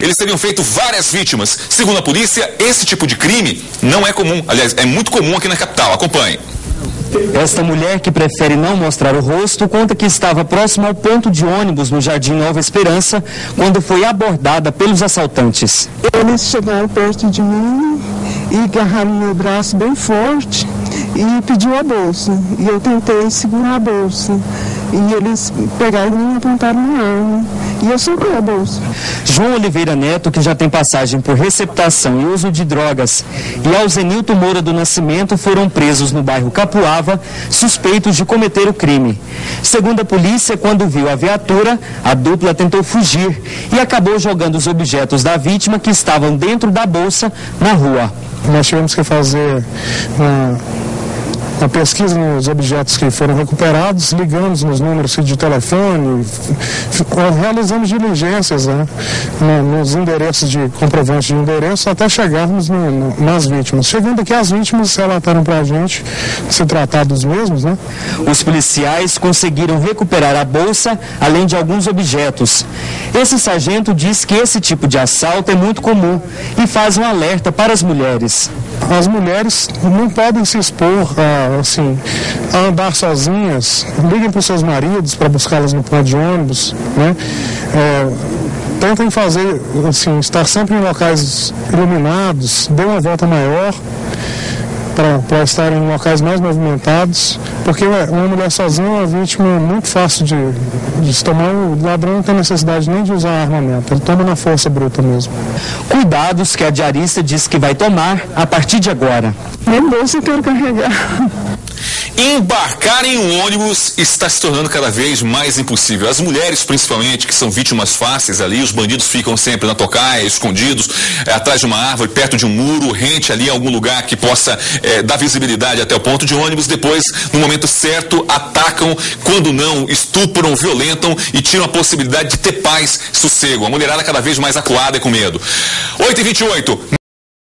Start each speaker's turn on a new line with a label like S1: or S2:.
S1: Eles teriam feito várias vítimas. Segundo a polícia, esse tipo de crime não é comum. Aliás, é muito comum aqui na capital. Acompanhe.
S2: Esta mulher, que prefere não mostrar o rosto, conta que estava próximo ao ponto de ônibus no Jardim Nova Esperança quando foi abordada pelos assaltantes.
S3: Eles chegaram perto de mim e agarraram meu braço bem forte e pediu a bolsa. E eu tentei segurar a bolsa. E eles pegaram e me apontaram uma arma. E eu soltei a bolsa.
S2: João Oliveira Neto, que já tem passagem por receptação e uso de drogas, e Alzenilton Moura do Nascimento foram presos no bairro Capuava, suspeitos de cometer o crime. Segundo a polícia, quando viu a viatura, a dupla tentou fugir e acabou jogando os objetos da vítima, que estavam dentro da bolsa, na rua.
S4: Nós tivemos que fazer uma pesquisa nos objetos que foram recuperados, ligamos nos números de telefone, realizamos diligências, né, nos endereços de comprovante de endereço, até chegarmos nas vítimas. Chegando aqui, as vítimas relataram para a gente se tratar dos mesmos, né?
S2: Os policiais conseguiram recuperar a bolsa, além de alguns objetos. Esse sargento diz que esse tipo de assalto é muito comum e faz um alerta para as mulheres.
S4: As mulheres não podem se expor a andar sozinhas. Liguem para os seus maridos para buscá-las no ponto de ônibus, né? Tentem fazer, estar sempre em locais iluminados, dê uma volta maior para estar em locais mais movimentados, porque uma mulher sozinha é uma vítima muito fácil de se tomar. O ladrão não tem necessidade nem de usar armamento, ele toma na força bruta mesmo.
S2: Cuidados que a diarista diz que vai tomar a partir de agora.
S3: Minha bolsa eu quero carregar.
S1: Embarcar em um ônibus está se tornando cada vez mais impossível. As mulheres, principalmente, que são vítimas fáceis ali, os bandidos ficam sempre na tocaia, escondidos, atrás de uma árvore, perto de um muro, rente ali em algum lugar que possa dar visibilidade até o ponto de ônibus. Depois, no momento certo, atacam, quando não, estupram, violentam e tiram a possibilidade de ter paz, sossego. A mulherada cada vez mais acuada e com medo. 8h28.